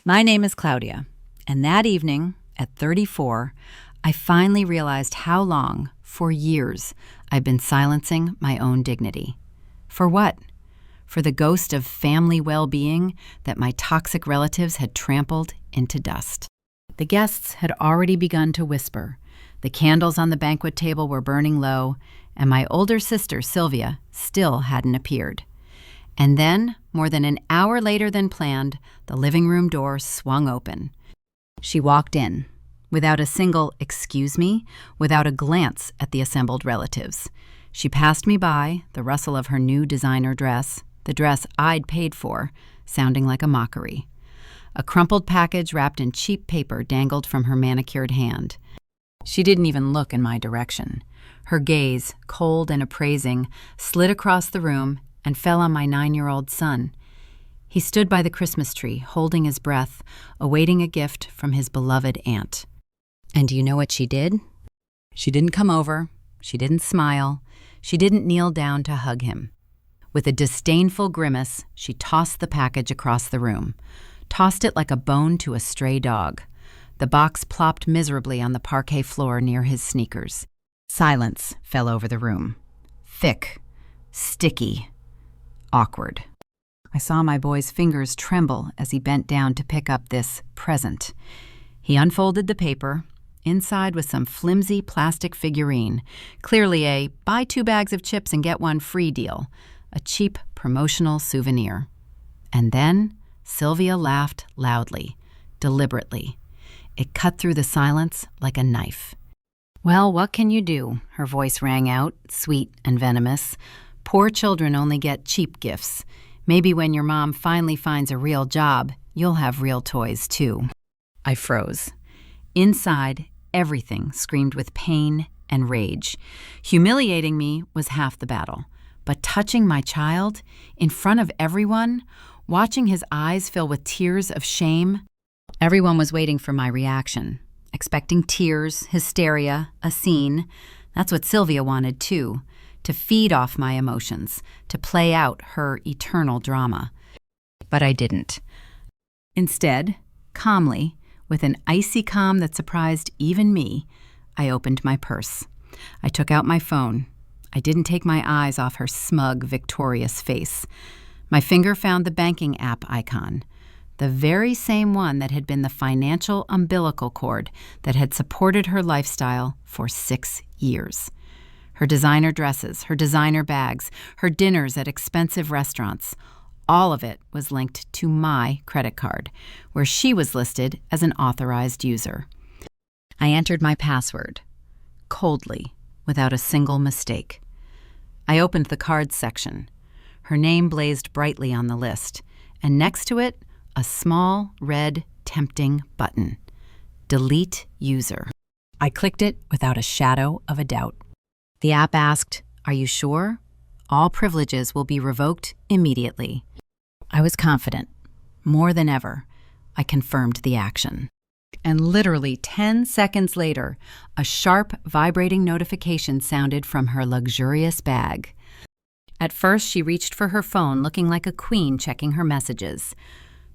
My name is Claudia, and that evening, at 34, I finally realized how long, for years, I'd been silencing my own dignity. For what? For the ghost of family well-being that my toxic relatives had trampled into dust. The guests had already begun to whisper. The candles on the banquet table were burning low, and my older sister, Sylvia, still hadn't appeared. And then, more than an hour later than planned, the living room door swung open. She walked in, without a single "excuse me," without a glance at the assembled relatives. She passed me by, the rustle of her new designer dress, the dress I'd paid for, sounding like a mockery. A crumpled package wrapped in cheap paper dangled from her manicured hand. She didn't even look in my direction. Her gaze, cold and appraising, slid across the room and fell on my 9-year-old son. He stood by the Christmas tree, holding his breath, awaiting a gift from his beloved aunt. And do you know what she did? She didn't come over. She didn't smile. She didn't kneel down to hug him. With a disdainful grimace, she tossed the package across the room, tossed it like a bone to a stray dog. The box plopped miserably on the parquet floor near his sneakers. Silence fell over the room. Thick, sticky, awkward. I saw my boy's fingers tremble as he bent down to pick up this present. He unfolded the paper. Inside was some flimsy plastic figurine, clearly a buy 2 bags of chips and get 1 free deal, a cheap promotional souvenir. And then Sylvia laughed loudly, deliberately. It cut through the silence like a knife. "Well, what can you do?" her voice rang out, sweet and venomous. "Poor children only get cheap gifts. Maybe when your mom finally finds a real job, you'll have real toys too." I froze. Inside, everything screamed with pain and rage. Humiliating me was half the battle, but touching my child, in front of everyone, watching his eyes fill with tears of shame, everyone was waiting for my reaction, expecting tears, hysteria, a scene. That's what Sylvia wanted too, to feed off my emotions, to play out her eternal drama. But I didn't. Instead, calmly, with an icy calm that surprised even me, I opened my purse. I took out my phone. I didn't take my eyes off her smug, victorious face. My finger found the banking app icon, the very same one that had been the financial umbilical cord that had supported her lifestyle for 6 years. Her designer dresses, her designer bags, her dinners at expensive restaurants, all of it was linked to my credit card, where she was listed as an authorized user. I entered my password, coldly, without a single mistake. I opened the cards section. Her name blazed brightly on the list, and next to it, a small, red, tempting button. Delete user. I clicked it without a shadow of a doubt. The app asked, "Are you sure? All privileges will be revoked immediately." I was confident. More than ever, I confirmed the action. And literally 10 seconds later, a sharp, vibrating notification sounded from her luxurious bag. At first, she reached for her phone, looking like a queen checking her messages.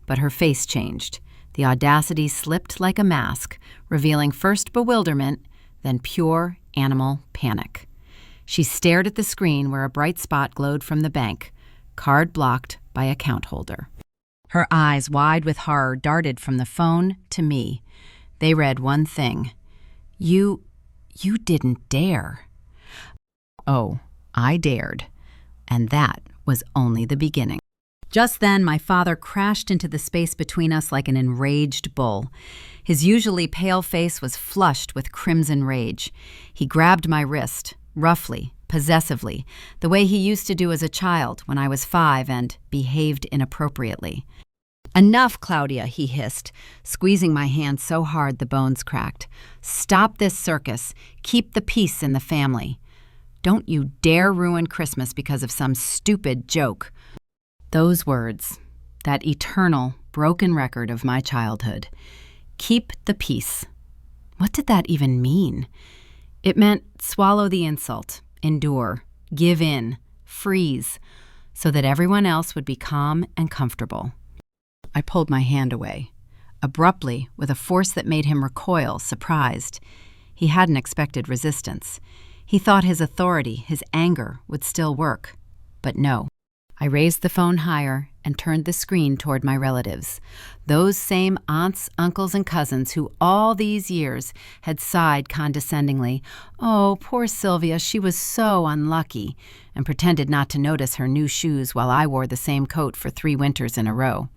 But her face changed. The audacity slipped like a mask, revealing first bewilderment, then pure animal panic. She stared at the screen where a bright spot glowed from the bank, card blocked by account holder. Her eyes, wide with horror, darted from the phone to me. They read one thing. You didn't dare." Oh, I dared. And that was only the beginning. Just then, my father crashed into the space between us like an enraged bull. His usually pale face was flushed with crimson rage. He grabbed my wrist, roughly, possessively, the way he used to do as a child when I was 5 and behaved inappropriately. "Enough, Claudia," he hissed, squeezing my hand so hard the bones cracked. "Stop this circus. Keep the peace in the family. Don't you dare ruin Christmas because of some stupid joke." Those words, that eternal, broken record of my childhood. Keep the peace. What did that even mean? It meant swallow the insult, endure, give in, freeze, so that everyone else would be calm and comfortable. I pulled my hand away. abruptly, with a force that made him recoil, surprised. He hadn't expected resistance. He thought his authority, his anger, would still work. But no. I raised the phone higher and turned the screen toward my relatives, those same aunts, uncles, and cousins who all these years had sighed condescendingly, "Oh, poor Sylvia, she was so unlucky," and pretended not to notice her new shoes while I wore the same coat for 3 winters in a row.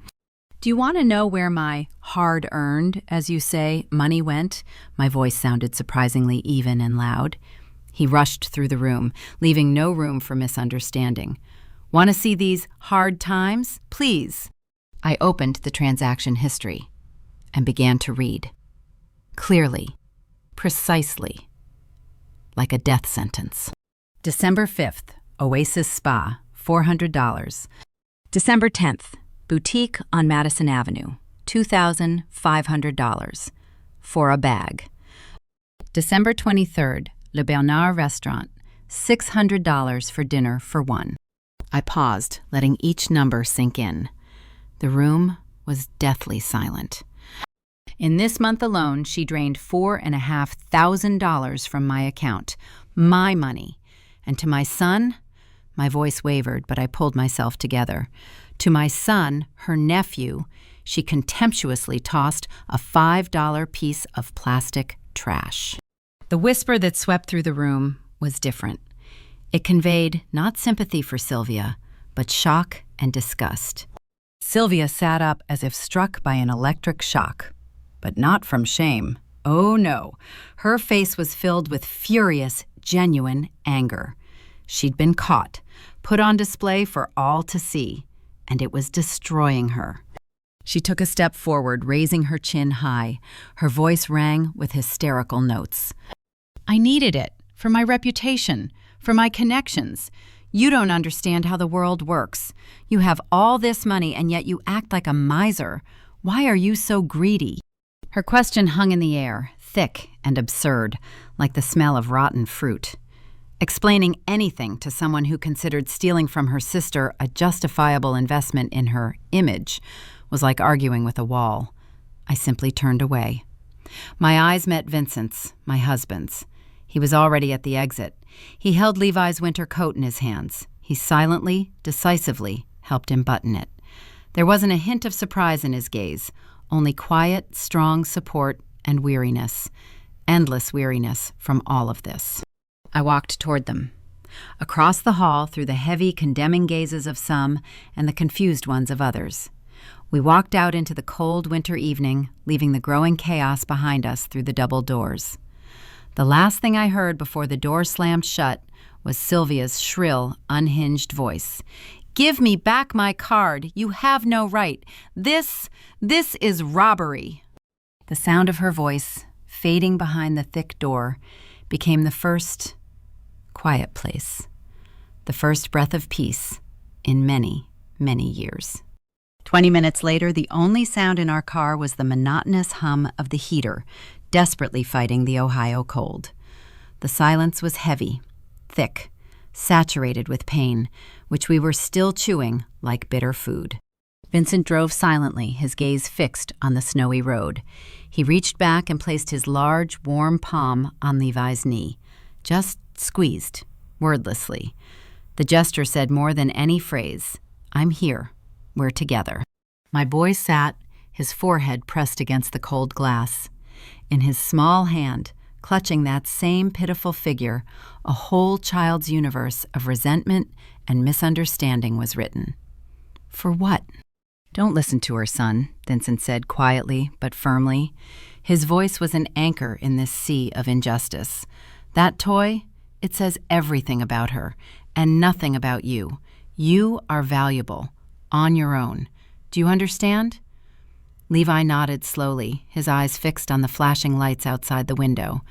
"Do you want to know where my hard-earned, as you say, money went?" My voice sounded surprisingly even and loud. He rushed through the room, leaving no room for misunderstanding. "Want to see these hard times? Please." I opened the transaction history and began to read. Clearly, precisely, like a death sentence. December 5th, Oasis Spa, $400. December 10th, Boutique on Madison Avenue, $2,500 for a bag. December 23rd, Le Bernard Restaurant, $600 for dinner for one. I paused, letting each number sink in. The room was deathly silent. In this month alone, she drained $4,500 from my account, my money. And to my son, my voice wavered, but I pulled myself together. To my son, her nephew, she contemptuously tossed a $5 piece of plastic trash. The whisper that swept through the room was different. It conveyed not sympathy for Sylvia, but shock and disgust. Sylvia sat up as if struck by an electric shock, but not from shame. Oh no, her face was filled with furious, genuine anger. She'd been caught, put on display for all to see, and it was destroying her. She took a step forward, raising her chin high. Her voice rang with hysterical notes. "I needed it, for my reputation, for my connections. You don't understand how the world works. You have all this money, and yet you act like a miser. Why are you so greedy?" Her question hung in the air, thick and absurd, like the smell of rotten fruit. Explaining anything to someone who considered stealing from her sister a justifiable investment in her image was like arguing with a wall. I simply turned away. My eyes met Vincent's, my husband's. He was already at the exit. He held Levi's winter coat in his hands. He silently, decisively helped him button it. There wasn't a hint of surprise in his gaze, only quiet, strong support and weariness, endless weariness from all of this. I walked toward them, across the hall through the heavy, condemning gazes of some and the confused ones of others. We walked out into the cold winter evening, leaving the growing chaos behind us through the double doors. The last thing I heard before the door slammed shut was Sylvia's shrill, unhinged voice. "Give me back my card. You have no right. This is robbery." The sound of her voice, fading behind the thick door, became the first quiet place, the first breath of peace in many, many years. 20 minutes later, the only sound in our car was the monotonous hum of the heater, desperately fighting the Ohio cold. The silence was heavy, thick, saturated with pain, which we were still chewing like bitter food. Vincent drove silently, his gaze fixed on the snowy road. He reached back and placed his large, warm palm on Levi's knee, just squeezed, wordlessly. The gesture said more than any phrase. "I'm here. We're together." My boy sat, his forehead pressed against the cold glass. In his small hand, clutching that same pitiful figure, a whole child's universe of resentment and misunderstanding was written. For what? "Don't listen to her, son," Vincent said quietly but firmly. His voice was an anchor in this sea of injustice. "That toy, it says everything about her and nothing about you. You are valuable, on your own. Do you understand?" Levi nodded slowly, his eyes fixed on the flashing lights outside the window.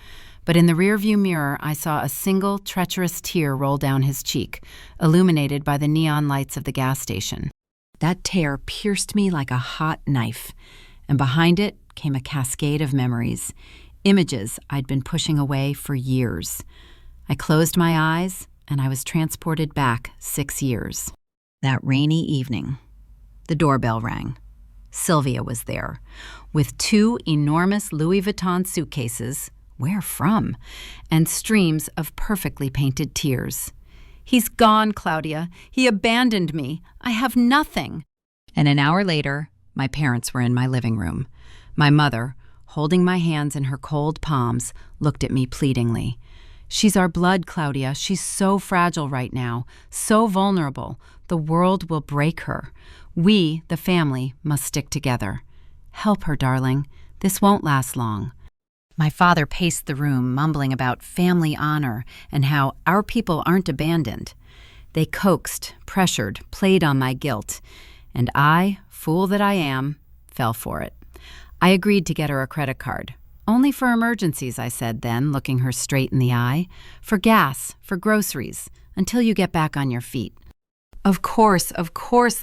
But in the rearview mirror, I saw a single treacherous tear roll down his cheek, illuminated by the neon lights of the gas station. That tear pierced me like a hot knife, and behind it came a cascade of memories, images I'd been pushing away for years. I closed my eyes, and I was transported back 6 years. That rainy evening. The doorbell rang. Sylvia was there, with 2 enormous Louis Vuitton suitcases, where from, and streams of perfectly painted tears. "He's gone, Claudia. He abandoned me. I have nothing." And an hour later, my parents were in my living room. My mother, holding my hands in her cold palms, looked at me pleadingly. "She's our blood, Claudia. She's so fragile right now, so vulnerable. The world will break her. We, the family, must stick together. Help her, darling. This won't last long." My father paced the room, mumbling about family honor and how our people aren't abandoned. They coaxed, pressured, played on my guilt, and I, fool that I am, fell for it. I agreed to get her a credit card. "Only for emergencies," I said then, looking her straight in the eye. "For gas, for groceries, until you get back on your feet." Of course,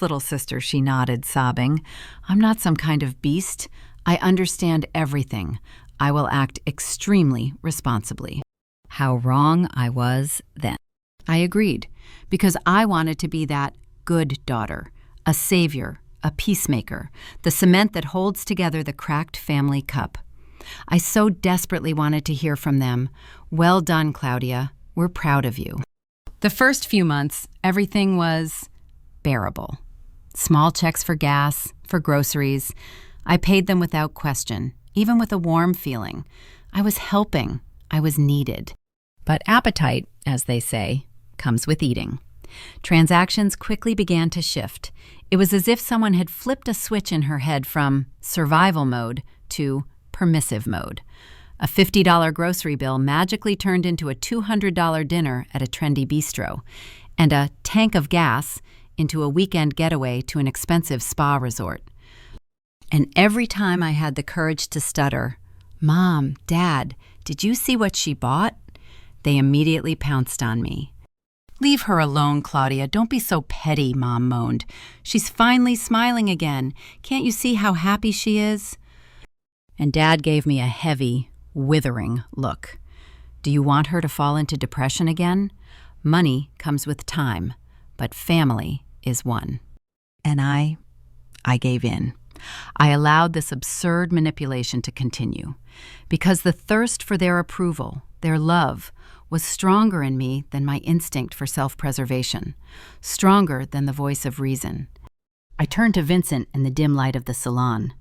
little sister," she nodded, sobbing. "I'm not some kind of beast. I understand everything. I will act extremely responsibly." How wrong I was then. I agreed, because I wanted to be that good daughter, a savior, a peacemaker, the cement that holds together the cracked family cup. I so desperately wanted to hear from them. "Well done, Claudia. We're proud of you." The first few months, everything was bearable. Small checks for gas, for groceries. I paid them without question, even with a warm feeling. I was helping. I was needed. But appetite, as they say, comes with eating. Transactions quickly began to shift. It was as if someone had flipped a switch in her head from survival mode to permissive mode. A $50 grocery bill magically turned into a $200 dinner at a trendy bistro, and a tank of gas into a weekend getaway to an expensive spa resort. And every time I had the courage to stutter, "Mom, Dad, did you see what she bought?" they immediately pounced on me. "Leave her alone, Claudia. Don't be so petty," Mom moaned. "She's finally smiling again. Can't you see how happy she is?" And Dad gave me a heavy, withering look. "Do you want her to fall into depression again? Money comes with time, but family is one." And I gave in. I allowed this absurd manipulation to continue, because the thirst for their approval, their love, was stronger in me than my instinct for self-preservation, stronger than the voice of reason. I turned to Vincent in the dim light of the salon.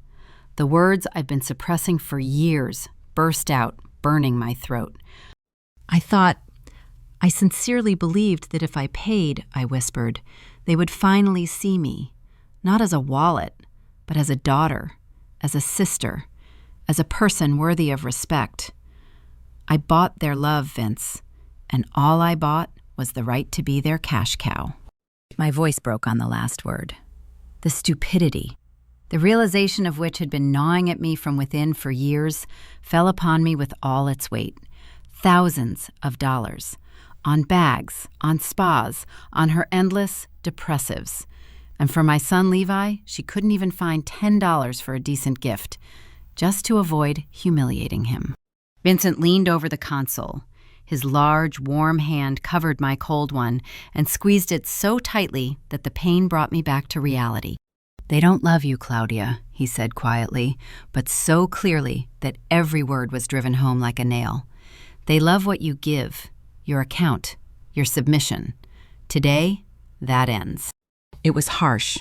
The words I'd been suppressing for years burst out, burning my throat. I sincerely believed that if I paid, I whispered, they would finally see me, not as a wallet, but as a daughter, as a sister, as a person worthy of respect. I bought their love, Vince, and all I bought was the right to be their cash cow. My voice broke on the last word. The stupidity, the realization of which had been gnawing at me from within for years, fell upon me with all its weight. Thousands of dollars. On bags, on spas, on her endless depressives. And for my son Levi, she couldn't even find $10 for a decent gift, just to avoid humiliating him. Vincent leaned over the console. His large, warm hand covered my cold one and squeezed it so tightly that the pain brought me back to reality. "They don't love you, Claudia," he said quietly, but so clearly that every word was driven home like a nail. "They love what you give, your account, your submission. Today, that ends." It was harsh,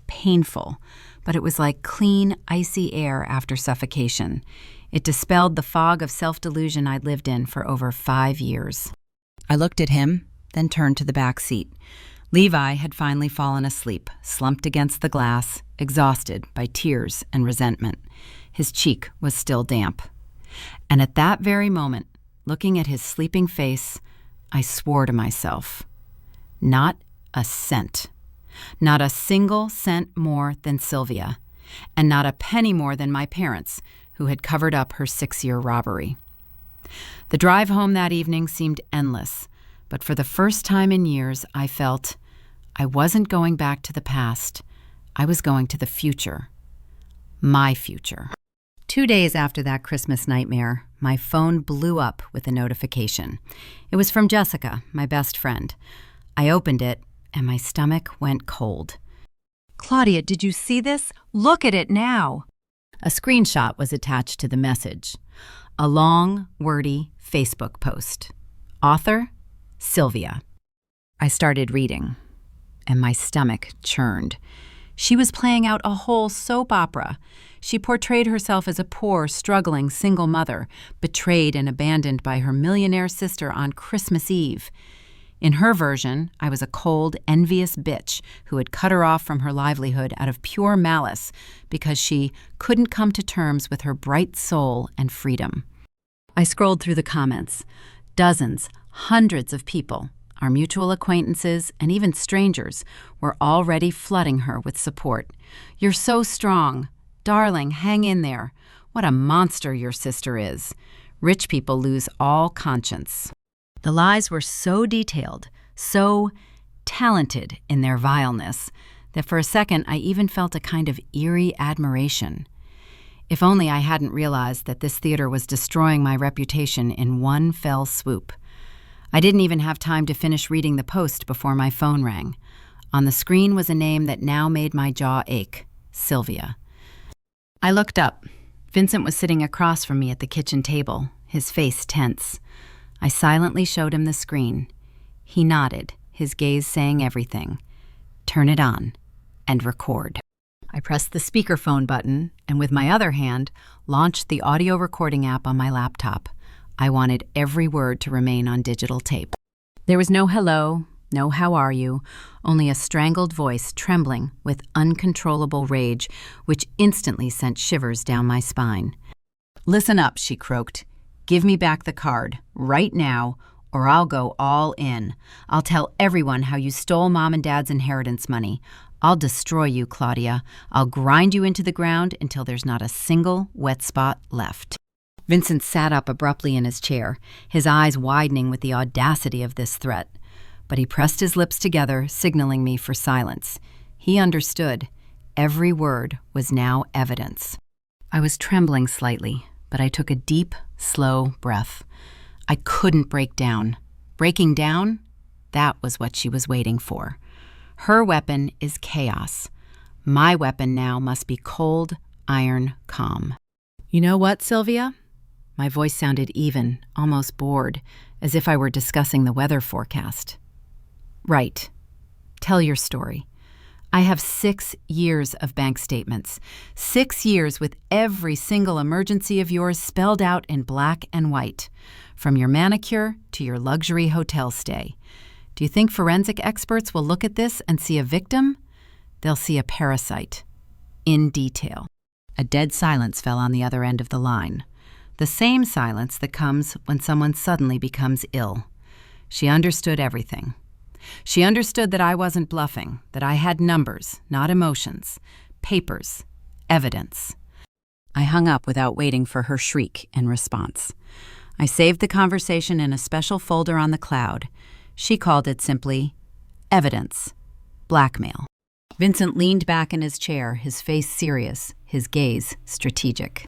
painful, but it was like clean, icy air after suffocation. It dispelled the fog of self-delusion I'd lived in for over 5 years. I looked at him, then turned to the back seat. Levi had finally fallen asleep, slumped against the glass, exhausted by tears and resentment. His cheek was still damp. And at that very moment, looking at his sleeping face, I swore to myself, not a cent. Not a single cent more than Sylvia, and not a penny more than my parents, who had covered up her 6-year robbery. The drive home that evening seemed endless, but for the first time in years, I felt I wasn't going back to the past. I was going to the future. My future. 2 days after that Christmas nightmare, my phone blew up with a notification. It was from Jessica, my best friend. I opened it, and my stomach went cold. "Claudia, did you see this? Look at it now." A screenshot was attached to the message. A long, wordy Facebook post. Author, Sylvia. I started reading, and my stomach churned. She was playing out a whole soap opera. She portrayed herself as a poor, struggling single mother, betrayed and abandoned by her millionaire sister on Christmas Eve. In her version, I was a cold, envious bitch who had cut her off from her livelihood out of pure malice because she couldn't come to terms with her bright soul and freedom. I scrolled through the comments. Dozens, hundreds of people, our mutual acquaintances, and even strangers, were already flooding her with support. "You're so strong. Darling, hang in there. What a monster your sister is. Rich people lose all conscience." The lies were so detailed, so talented in their vileness, that for a second I even felt a kind of eerie admiration. If only I hadn't realized that this theater was destroying my reputation in one fell swoop. I didn't even have time to finish reading the post before my phone rang. On the screen was a name that now made my jaw ache, Sylvia. I looked up. Vincent was sitting across from me at the kitchen table, his face tense. I silently showed him the screen. He nodded, his gaze saying everything. Turn it on and record. I pressed the speakerphone button and with my other hand launched the audio recording app on my laptop. I wanted every word to remain on digital tape. There was no hello, no how are you, only a strangled voice trembling with uncontrollable rage, which instantly sent shivers down my spine. "Listen up," she croaked. "Give me back the card, right now, or I'll go all in. I'll tell everyone how you stole Mom and Dad's inheritance money. I'll destroy you, Claudia. I'll grind you into the ground until there's not a single wet spot left." Vincent sat up abruptly in his chair, his eyes widening with the audacity of this threat. But he pressed his lips together, signaling me for silence. He understood. Every word was now evidence. I was trembling slightly, but I took a deep, slow breath. I couldn't break down. Breaking down? That was what she was waiting for. Her weapon is chaos. My weapon now must be cold, iron calm. "You know what, Sylvia?" My voice sounded even, almost bored, as if I were discussing the weather forecast. "Right. Tell your story. I have 6 years of bank statements, 6 years with every single emergency of yours spelled out in black and white, from your manicure to your luxury hotel stay. Do you think forensic experts will look at this and see a victim? They'll see a parasite. In detail." A dead silence fell on the other end of the line. The same silence that comes when someone suddenly becomes ill. She understood everything. She understood that I wasn't bluffing, that I had numbers, not emotions, papers, evidence. I hung up without waiting for her shriek in response. I saved the conversation in a special folder on the cloud. She called it simply evidence, blackmail. Vincent leaned back in his chair, his face serious, his gaze strategic.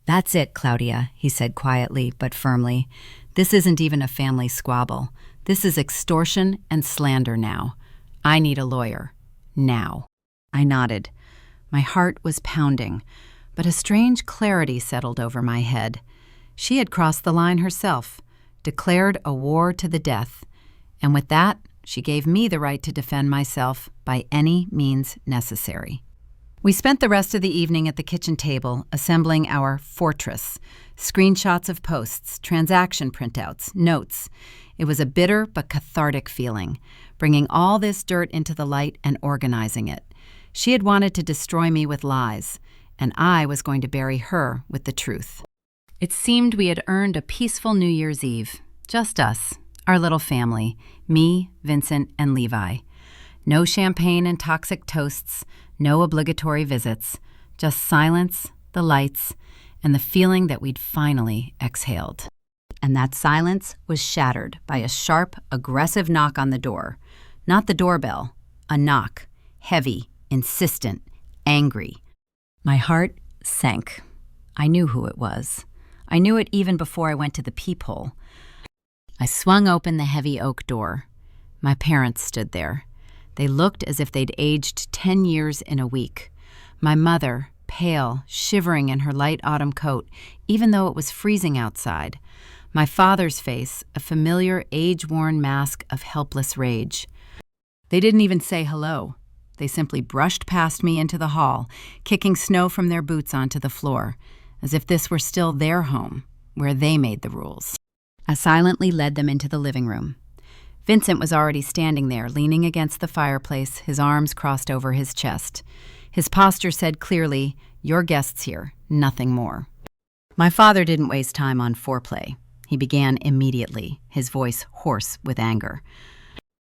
"That's it, Claudia," he said quietly but firmly. "This isn't even a family squabble. This is extortion and slander now. I need a lawyer. Now." I nodded. My heart was pounding, but a strange clarity settled over my head. She had crossed the line herself, declared a war to the death, and with that, she gave me the right to defend myself by any means necessary. We spent the rest of the evening at the kitchen table assembling our fortress, screenshots of posts, transaction printouts, notes. It was a bitter but cathartic feeling, bringing all this dirt into the light and organizing it. She had wanted to destroy me with lies, and I was going to bury her with the truth. It seemed we had earned a peaceful New Year's Eve, just us, our little family, me, Vincent, and Levi. No champagne and toxic toasts, no obligatory visits, just silence, the lights, and the feeling that we'd finally exhaled. And that silence was shattered by a sharp, aggressive knock on the door. Not the doorbell, a knock, heavy, insistent, angry. My heart sank. I knew who it was. I knew it even before I went to the peephole. I swung open the heavy oak door. My parents stood there. They looked as if they'd aged 10 years in a week. My mother, pale, shivering in her light autumn coat, even though it was freezing outside. My father's face, a familiar, age-worn mask of helpless rage. They didn't even say hello. They simply brushed past me into the hall, kicking snow from their boots onto the floor, as if this were still their home, where they made the rules. I silently led them into the living room. Vincent was already standing there, leaning against the fireplace, his arms crossed over his chest. His posture said clearly, "Your guests here, nothing more." My father didn't waste time on foreplay. He began immediately, his voice hoarse with anger.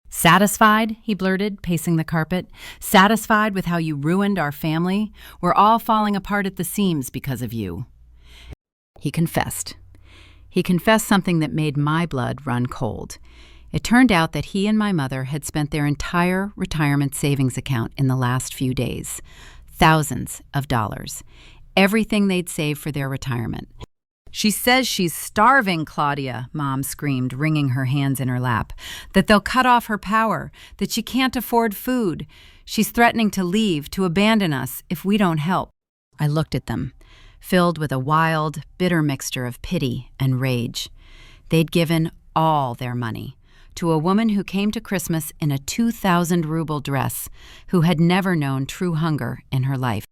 "Satisfied?" he blurted, pacing the carpet. "Satisfied with how you ruined our family? We're all falling apart at the seams because of you." He confessed. He confessed something that made my blood run cold. It turned out that he and my mother had spent their entire retirement savings account in the last few days. Thousands of dollars. Everything they'd saved for their retirement. "She says she's starving, Claudia," Mom screamed, wringing her hands in her lap. "That they'll cut off her power, that she can't afford food. She's threatening to leave, to abandon us, if we don't help." I looked at them, filled with a wild, bitter mixture of pity and rage. They'd given all their money to a woman who came to Christmas in a 2,000 ruble dress, who had never known true hunger in her life.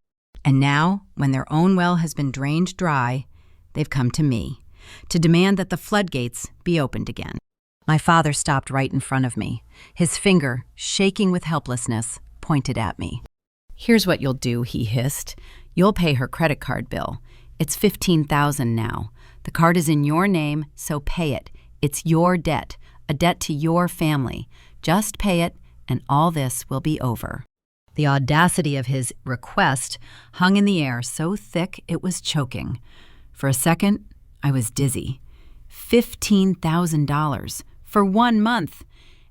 And now, when their own well has been drained dry, they've come to me, to demand that the floodgates be opened again. My father stopped right in front of me, his finger, shaking with helplessness, pointed at me. "Here's what you'll do," he hissed. "You'll pay her credit card bill. It's $15,000 now. The card is in your name, so pay it. It's your debt, a debt to your family. Just pay it, and all this will be over." The audacity of his request hung in the air so thick it was choking. For a second, I was dizzy. $15,000 for 1 month.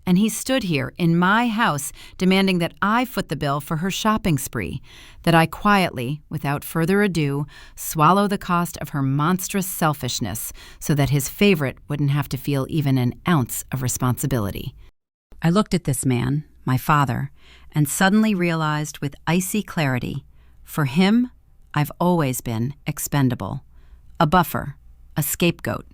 And he stood here in my house demanding that I foot the bill for her shopping spree, that I quietly, without further ado, swallow the cost of her monstrous selfishness so that his favorite wouldn't have to feel even an ounce of responsibility. I looked at this man, my father, and suddenly realized with icy clarity, for him, I've always been expendable. A buffer, a scapegoat.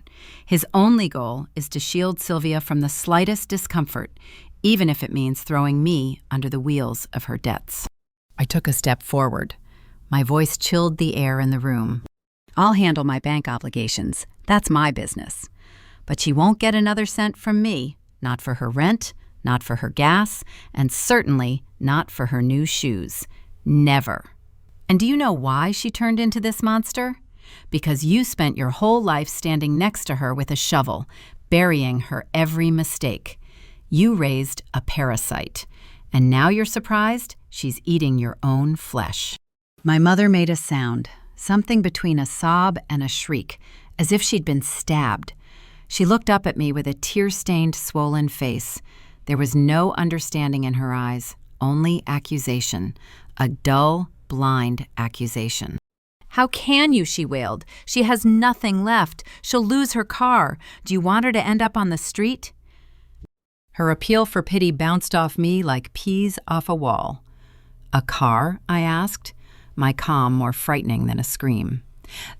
His only goal is to shield Sylvia from the slightest discomfort, even if it means throwing me under the wheels of her debts. I took a step forward. My voice chilled the air in the room. "I'll handle my bank obligations. That's my business. But she won't get another cent from me, not for her rent, not for her gas, and certainly not for her new shoes. Never. And do you know why she turned into this monster? Because you spent your whole life standing next to her with a shovel, burying her every mistake. You raised a parasite, and now you're surprised she's eating your own flesh." My mother made a sound, something between a sob and a shriek, as if she'd been stabbed. She looked up at me with a tear-stained, swollen face. There was no understanding in her eyes, only accusation, a dull, blind accusation. "How can you?" she wailed. "She has nothing left. She'll lose her car. Do you want her to end up on the street?" Her appeal for pity bounced off me like peas off a wall. "A car?" I asked, my calm more frightening than a scream.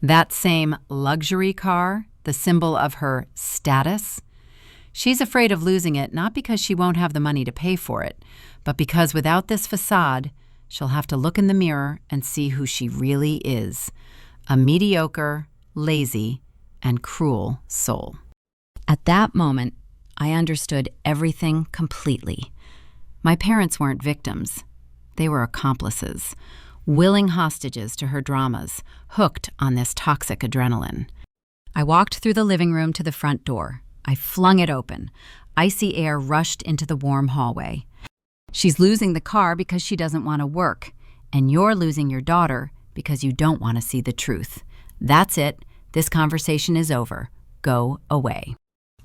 "That same luxury car, the symbol of her status? She's afraid of losing it not because she won't have the money to pay for it, but because without this facade, she'll have to look in the mirror and see who she really is, a mediocre, lazy, and cruel soul." At that moment, I understood everything completely. My parents weren't victims. They were accomplices, willing hostages to her dramas, hooked on this toxic adrenaline. I walked through the living room to the front door. I flung it open. Icy air rushed into the warm hallway. "She's losing the car because she doesn't want to work, and you're losing your daughter because you don't want to see the truth. That's it. This conversation is over. Go away."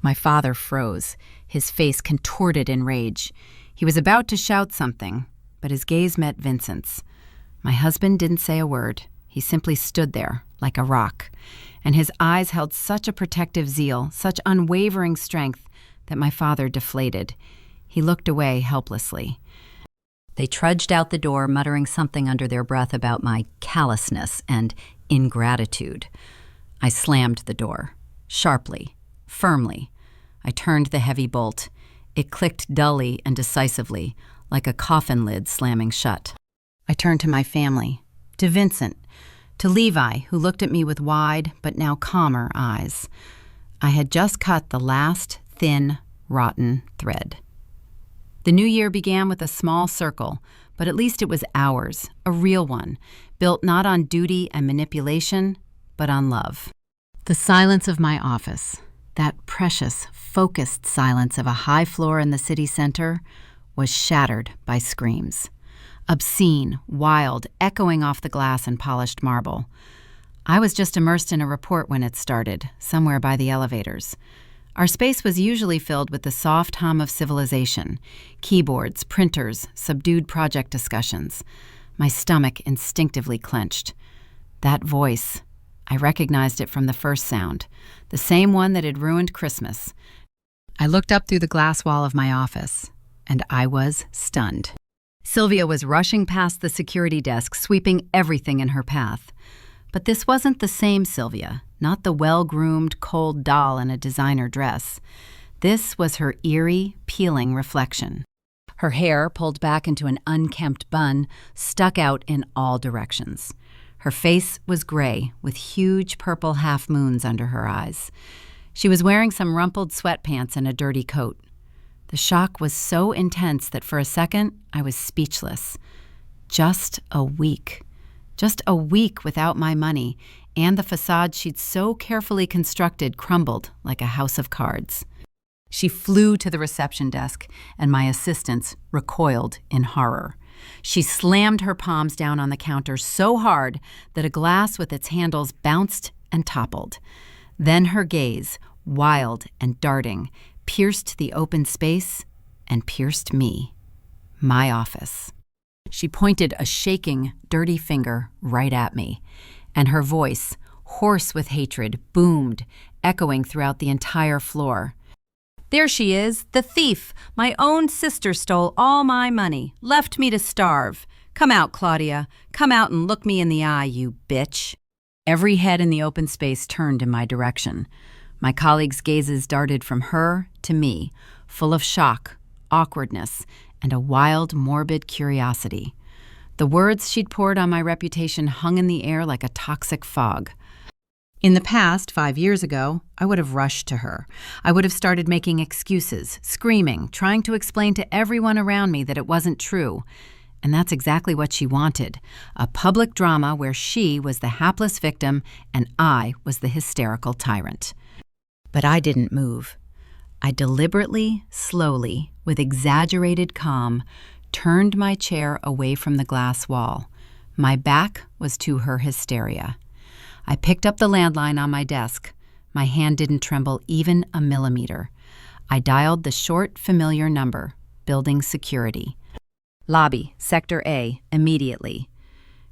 My father froze, his face contorted in rage. He was about to shout something, but his gaze met Vincent's. My husband didn't say a word. He simply stood there, like a rock, and his eyes held such a protective zeal, such unwavering strength, that my father deflated. He looked away helplessly. They trudged out the door, muttering something under their breath about my callousness and ingratitude. I slammed the door, sharply, firmly. I turned the heavy bolt. It clicked dully and decisively, like a coffin lid slamming shut. I turned to my family, to Vincent, to Levi, who looked at me with wide but now calmer eyes. I had just cut the last thin, rotten thread. The new year began with a small circle, but at least it was ours, a real one, built not on duty and manipulation, but on love. The silence of my office, that precious, focused silence of a high floor in the city center, was shattered by screams. Obscene, wild, echoing off the glass and polished marble. I was just immersed in a report when it started, somewhere by the elevators. Our space was usually filled with the soft hum of civilization, keyboards, printers, subdued project discussions. My stomach instinctively clenched. That voice, I recognized it from the first sound, the same one that had ruined Christmas. I looked up through the glass wall of my office, and I was stunned. Sylvia was rushing past the security desk, sweeping everything in her path. But this wasn't the same Sylvia, not the well-groomed, cold doll in a designer dress. This was her eerie, peeling reflection. Her hair, pulled back into an unkempt bun, stuck out in all directions. Her face was gray, with huge purple half-moons under her eyes. She was wearing some rumpled sweatpants and a dirty coat. The shock was so intense that for a second, I was speechless. Just a week. Just a week without my money, and the facade she'd so carefully constructed crumbled like a house of cards. She flew to the reception desk, and my assistants recoiled in horror. She slammed her palms down on the counter so hard that a glass with its handles bounced and toppled. Then her gaze, wild and darting, pierced the open space and pierced me, my office. She pointed a shaking, dirty finger right at me, and her voice, hoarse with hatred, boomed, echoing throughout the entire floor. "There she is, the thief! My own sister stole all my money, left me to starve. Come out, Claudia. Come out and look me in the eye, you bitch." Every head in the open space turned in my direction. My colleagues' gazes darted from her to me, full of shock, awkwardness, and a wild, morbid curiosity. The words she'd poured on my reputation hung in the air like a toxic fog. In the past, 5 years ago, I would have rushed to her. I would have started making excuses, screaming, trying to explain to everyone around me that it wasn't true. And that's exactly what she wanted, a public drama where she was the hapless victim and I was the hysterical tyrant. But I didn't move. I deliberately, slowly, with exaggerated calm, turned my chair away from the glass wall. My back was to her hysteria. I picked up the landline on my desk. My hand didn't tremble even a millimeter. I dialed the short, familiar number, building security. "Lobby, Sector A, immediately."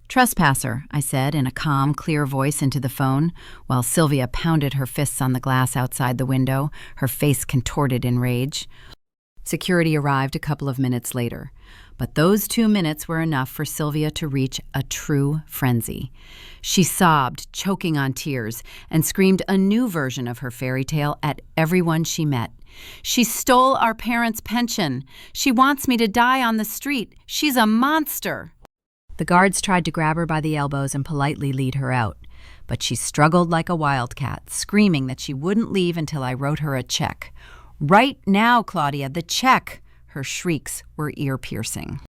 "Trespasser," I said in a calm, clear voice into the phone, while Sylvia pounded her fists on the glass outside the window, her face contorted in rage. Security arrived a couple of minutes later, but those 2 minutes were enough for Sylvia to reach a true frenzy. She sobbed, choking on tears, and screamed a new version of her fairy tale at everyone she met. "She stole our parents' pension. She wants me to die on the street. She's a monster." The guards tried to grab her by the elbows and politely lead her out, but she struggled like a wildcat, screaming that she wouldn't leave until I wrote her a check. "Right now, Claudia, the check!" Her shrieks were ear-piercing.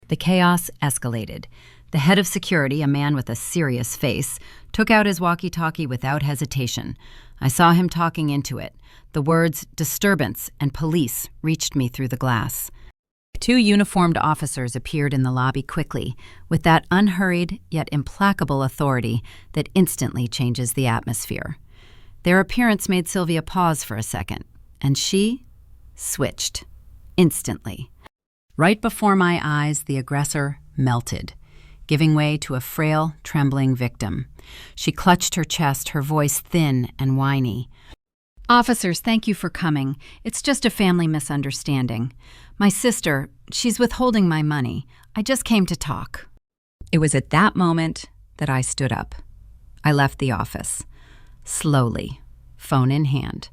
The chaos escalated. The head of security, a man with a serious face, took out his walkie-talkie without hesitation. I saw him talking into it. The words "disturbance" and "police" reached me through the glass. 2 uniformed officers appeared in the lobby quickly, with that unhurried yet implacable authority that instantly changes the atmosphere. Their appearance made Sylvia pause for a second, and she switched, instantly. Right before my eyes, the aggressor melted, giving way to a frail, trembling victim. She clutched her chest, her voice thin and whiny. Officers, thank you for coming. It's just a family misunderstanding. My sister, she's withholding my money. I just came to talk. It was at that moment that I stood up. I left the office. Slowly, phone in hand.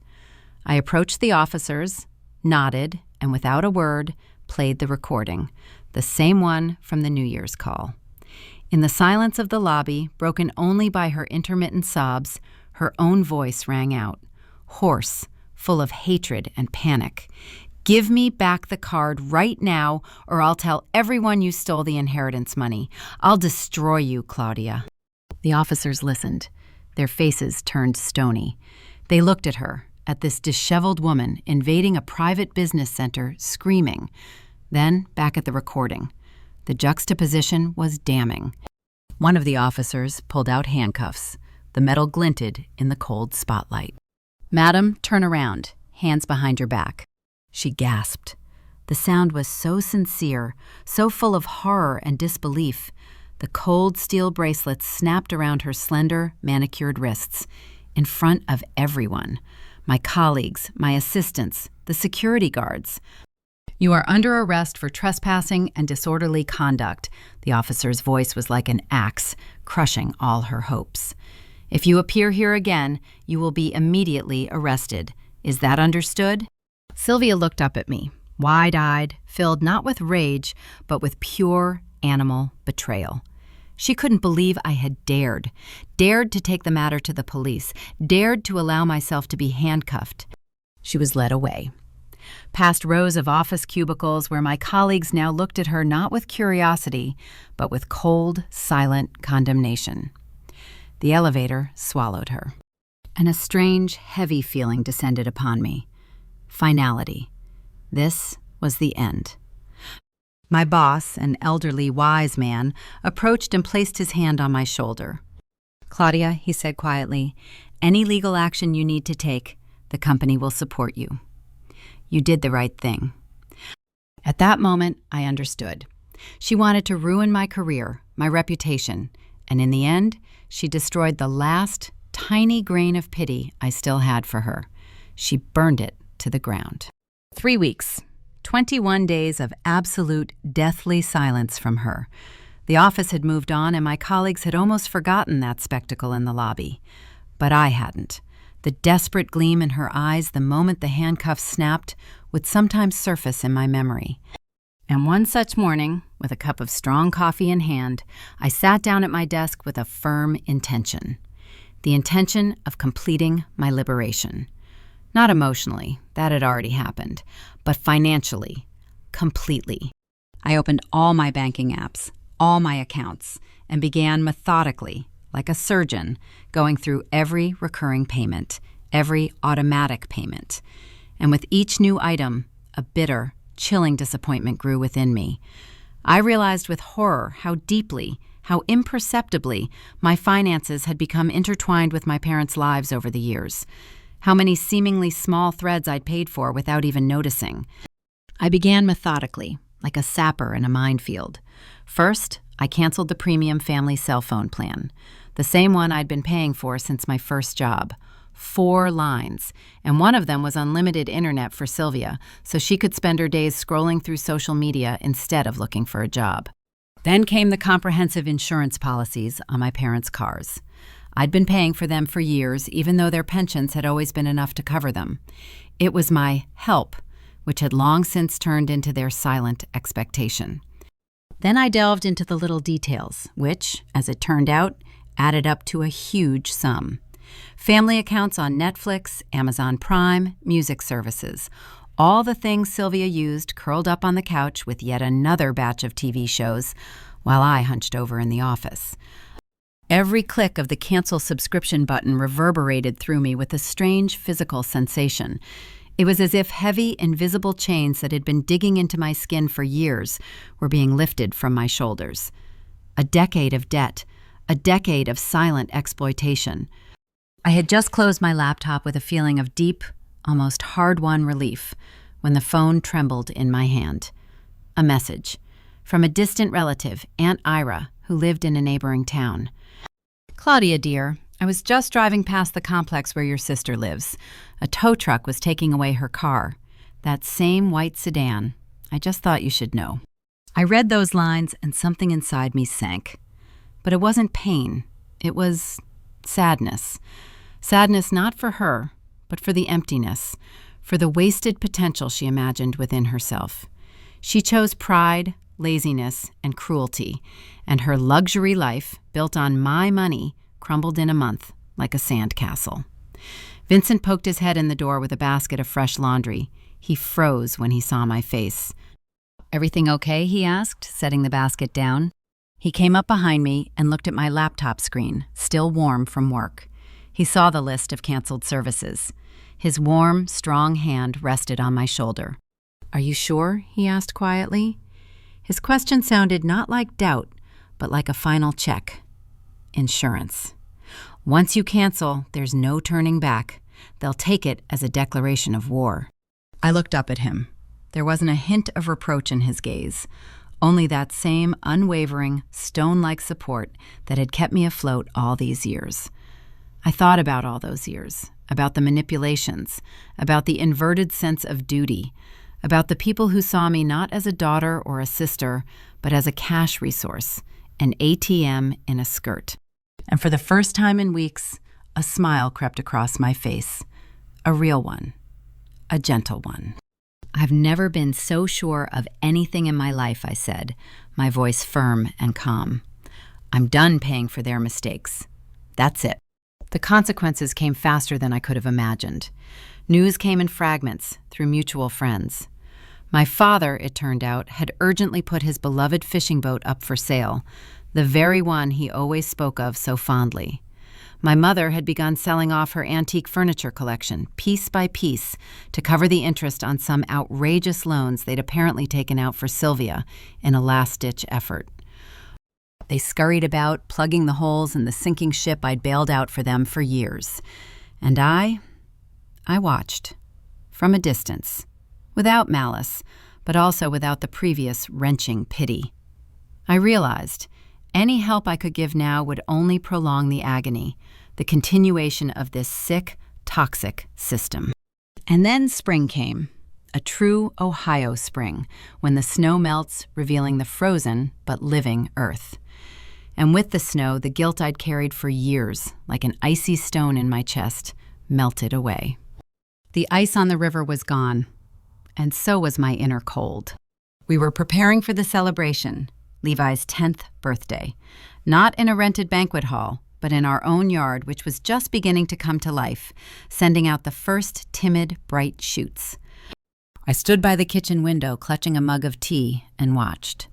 I approached the officers, nodded, and without a word, played the recording, the same one from the New Year's call. In the silence of the lobby, broken only by her intermittent sobs, her own voice rang out, hoarse, full of hatred and panic. "Give me back the card right now, or I'll tell everyone you stole the inheritance money. I'll destroy you, Claudia." The officers listened. Their faces turned stony. They looked at her, at this disheveled woman invading a private business center, screaming. Then back at the recording. The juxtaposition was damning. One of the officers pulled out handcuffs. The metal glinted in the cold spotlight. "Madam, turn around, hands behind your back." She gasped. The sound was so sincere, so full of horror and disbelief. The cold steel bracelets snapped around her slender, manicured wrists, in front of everyone. My colleagues, my assistants, the security guards. "You are under arrest for trespassing and disorderly conduct." The officer's voice was like an axe, crushing all her hopes. "If you appear here again, you will be immediately arrested. Is that understood?" Sylvia looked up at me, wide-eyed, filled not with rage, but with pure animal betrayal. She couldn't believe I had dared to take the matter to the police, dared to allow myself to be handcuffed. She was led away, past rows of office cubicles where my colleagues now looked at her not with curiosity, but with cold, silent condemnation. The elevator swallowed her, and a strange, heavy feeling descended upon me. Finality. This was the end. My boss, an elderly, wise man, approached and placed his hand on my shoulder. "Claudia," he said quietly, "any legal action you need to take, the company will support you. You did the right thing." At that moment, I understood. She wanted to ruin my career, my reputation, and in the end, she destroyed the last tiny grain of pity I still had for her. She burned it to the ground. 3 weeks, 21 days of absolute deathly silence from her. The office had moved on, and my colleagues had almost forgotten that spectacle in the lobby. But I hadn't. The desperate gleam in her eyes the moment the handcuffs snapped would sometimes surface in my memory. And one such morning, with a cup of strong coffee in hand, I sat down at my desk with a firm intention. The intention of completing my liberation. Not emotionally, that had already happened, but financially, completely. I opened all my banking apps, all my accounts, and began methodically, like a surgeon, going through every recurring payment, every automatic payment. And with each new item, a bitter, chilling disappointment grew within me. I realized with horror how deeply, how imperceptibly, my finances had become intertwined with my parents' lives over the years. How many seemingly small threads I'd paid for without even noticing. I began methodically, like a sapper in a minefield. First, I canceled the premium family cell phone plan, the same one I'd been paying for since my first job. 4 lines, and one of them was unlimited internet for Sylvia, so she could spend her days scrolling through social media instead of looking for a job. Then came the comprehensive insurance policies on my parents' cars. I'd been paying for them for years, even though their pensions had always been enough to cover them. It was my help, which had long since turned into their silent expectation. Then I delved into the little details, which, as it turned out, added up to a huge sum. Family accounts on Netflix, Amazon Prime, music services. All the things Sylvia used curled up on the couch with yet another batch of TV shows, while I hunched over in the office. Every click of the cancel subscription button reverberated through me with a strange physical sensation. It was as if heavy, invisible chains that had been digging into my skin for years were being lifted from my shoulders. A decade of debt, a decade of silent exploitation. I had just closed my laptop with a feeling of deep, almost hard-won relief when the phone trembled in my hand. A message from a distant relative, Aunt Ira, who lived in a neighboring town. "Claudia, dear, I was just driving past the complex where your sister lives. A tow truck was taking away her car. That same white sedan. I just thought you should know." I read those lines and something inside me sank. But it wasn't pain. It was sadness. Sadness not for her, but for the emptiness, for the wasted potential she imagined within herself. She chose pride, laziness, and cruelty, and her luxury life, built on my money, crumbled in a month like a sandcastle. Vincent poked his head in the door with a basket of fresh laundry. He froze when he saw my face. "Everything okay?" he asked, setting the basket down. He came up behind me and looked at my laptop screen, still warm from work. He saw the list of canceled services. His warm, strong hand rested on my shoulder. "Are you sure?" he asked quietly. His question sounded not like doubt, but like a final check. Insurance. Once you cancel, there's no turning back. They'll take it as a declaration of war. I looked up at him. There wasn't a hint of reproach in his gaze, only that same unwavering, stone-like support that had kept me afloat all these years. I thought about all those years, about the manipulations, about the inverted sense of duty, about the people who saw me not as a daughter or a sister, but as a cash resource, an ATM in a skirt. And for the first time in weeks, a smile crept across my face. A real one. A gentle one. "I've never been so sure of anything in my life," I said, my voice firm and calm. "I'm done paying for their mistakes. That's it." The consequences came faster than I could have imagined. News came in fragments through mutual friends. My father, it turned out, had urgently put his beloved fishing boat up for sale, the very one he always spoke of so fondly. My mother had begun selling off her antique furniture collection, piece by piece, to cover the interest on some outrageous loans they'd apparently taken out for Sylvia in a last-ditch effort. They scurried about, plugging the holes in the sinking ship I'd bailed out for them for years. And I watched, from a distance, without malice, but also without the previous wrenching pity. I realized any help I could give now would only prolong the agony, the continuation of this sick, toxic system. And then spring came, a true Ohio spring, when the snow melts, revealing the frozen but living earth. And with the snow, the guilt I'd carried for years, like an icy stone in my chest, melted away. The ice on the river was gone, and so was my inner cold. We were preparing for the celebration, Levi's 10th birthday, not in a rented banquet hall, but in our own yard, which was just beginning to come to life, sending out the first timid, bright shoots. I stood by the kitchen window, clutching a mug of tea, and watched.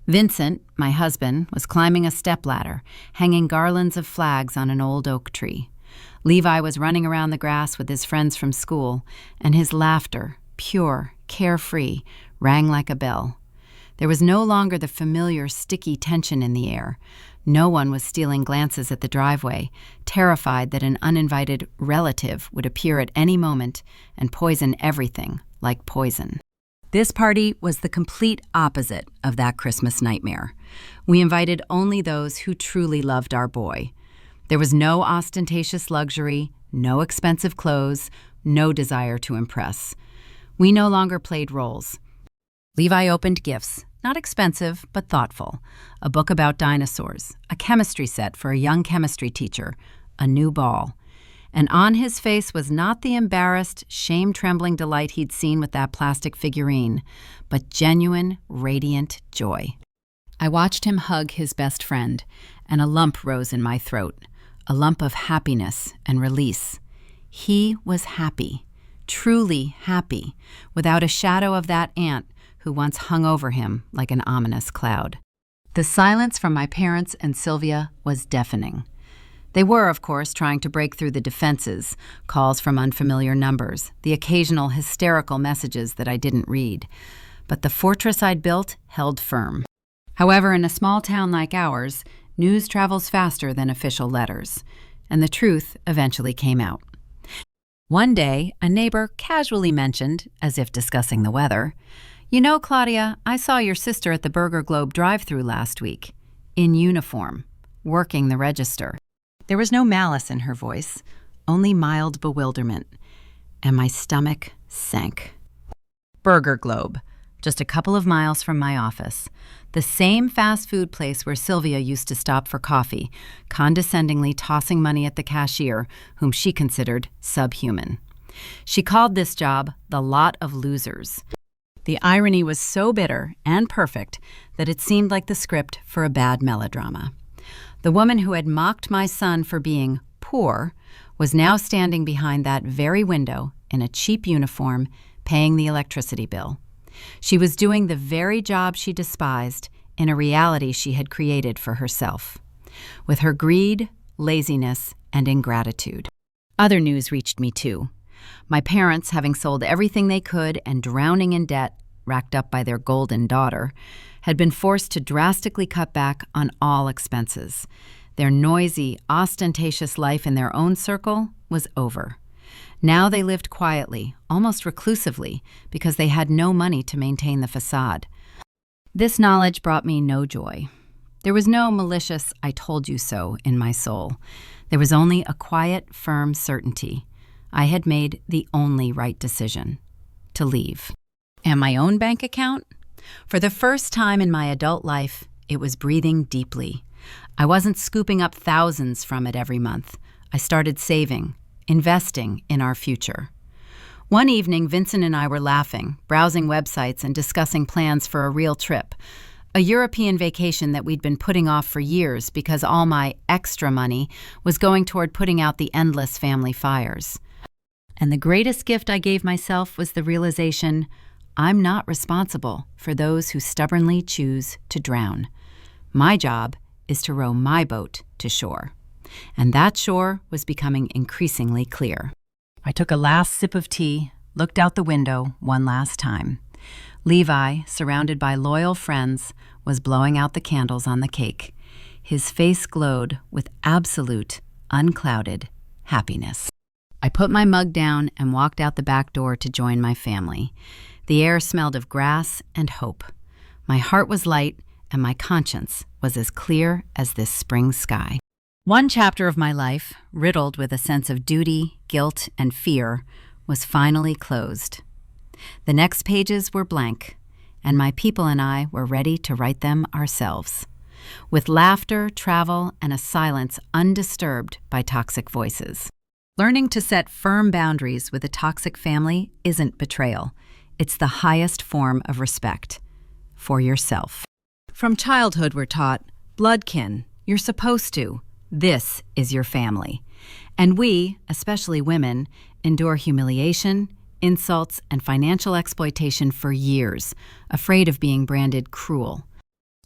Vincent, my husband, was climbing a stepladder, hanging garlands of flags on an old oak tree. Levi was running around the grass with his friends from school, and his laughter, pure, carefree, rang like a bell. There was no longer the familiar sticky tension in the air. No one was stealing glances at the driveway, terrified that an uninvited relative would appear at any moment and poison everything like poison. This party was the complete opposite of that Christmas nightmare. We invited only those who truly loved our boy. There was no ostentatious luxury, no expensive clothes, no desire to impress. We no longer played roles. Levi opened gifts, not expensive, but thoughtful. A book about dinosaurs, a chemistry set for a young chemistry teacher, a new ball. And on his face was not the embarrassed, shame-trembling delight he'd seen with that plastic figurine, but genuine, radiant joy. I watched him hug his best friend, and a lump rose in my throat, a lump of happiness and release. He was happy, truly happy, without a shadow of that aunt who once hung over him like an ominous cloud. The silence from my parents and Sylvia was deafening. They were, of course, trying to break through the defenses, calls from unfamiliar numbers, the occasional hysterical messages that I didn't read. But the fortress I'd built held firm. However, in a small town like ours, news travels faster than official letters, and the truth eventually came out. One day, a neighbor casually mentioned, as if discussing the weather, "You know, Claudia, I saw your sister at the Burger Globe drive-thru last week, in uniform, working the register." There was no malice in her voice, only mild bewilderment, and my stomach sank. Burger Globe, just a couple of miles from my office, the same fast food place where Sylvia used to stop for coffee, condescendingly tossing money at the cashier, whom she considered subhuman. She called this job the lot of losers. The irony was so bitter and perfect that it seemed like the script for a bad melodrama. The woman who had mocked my son for being poor was now standing behind that very window in a cheap uniform, paying the electricity bill. She was doing the very job she despised in a reality she had created for herself. With her greed, laziness, and ingratitude. Other news reached me too. My parents, having sold everything they could and drowning in debt, racked up by their golden daughter, had been forced to drastically cut back on all expenses. Their noisy, ostentatious life in their own circle was over. Now they lived quietly, almost reclusively, because they had no money to maintain the facade. This knowledge brought me no joy. There was no malicious "I told you so" in my soul. There was only a quiet, firm certainty. I had made the only right decision: to leave. And my own bank account? For the first time in my adult life, it was breathing deeply. I wasn't scooping up thousands from it every month. I started saving, investing in our future. One evening, Vincent and I were laughing, browsing websites and discussing plans for a real trip, a European vacation that we'd been putting off for years because all my extra money was going toward putting out the endless family fires. And the greatest gift I gave myself was the realization I'm not responsible for those who stubbornly choose to drown. My job is to row my boat to shore. And that shore was becoming increasingly clear. I took a last sip of tea, looked out the window one last time. Levi, surrounded by loyal friends, was blowing out the candles on the cake. His face glowed with absolute, unclouded happiness. I put my mug down and walked out the back door to join my family. The air smelled of grass and hope. My heart was light, and my conscience was as clear as this spring sky. One chapter of my life, riddled with a sense of duty, guilt, and fear, was finally closed. The next pages were blank, and my people and I were ready to write them ourselves, with laughter, travel, and a silence undisturbed by toxic voices. Learning to set firm boundaries with a toxic family isn't betrayal. It's the highest form of respect for yourself. From childhood, we're taught, bloodkin, you're supposed to. This is your family. And we, especially women, endure humiliation, insults, and financial exploitation for years, afraid of being branded cruel.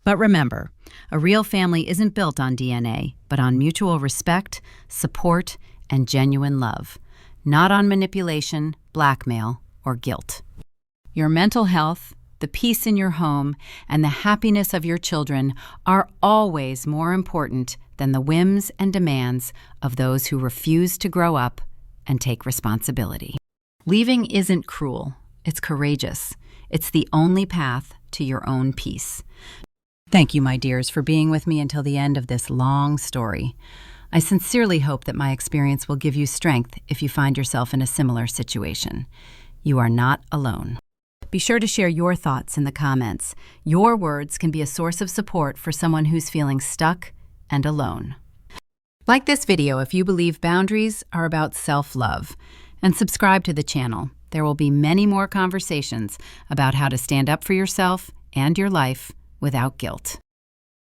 But remember, a real family isn't built on DNA, but on mutual respect, support, and genuine love, not on manipulation, blackmail, or guilt. Your mental health, the peace in your home, and the happiness of your children are always more important than the whims and demands of those who refuse to grow up and take responsibility. Leaving isn't cruel, it's courageous. It's the only path to your own peace. Thank you, my dears, for being with me until the end of this long story. I sincerely hope that my experience will give you strength if you find yourself in a similar situation. You are not alone. Be sure to share your thoughts in the comments. Your words can be a source of support for someone who's feeling stuck and alone. Like this video if you believe boundaries are about self-love, and subscribe to the channel. There will be many more conversations about how to stand up for yourself and your life without guilt.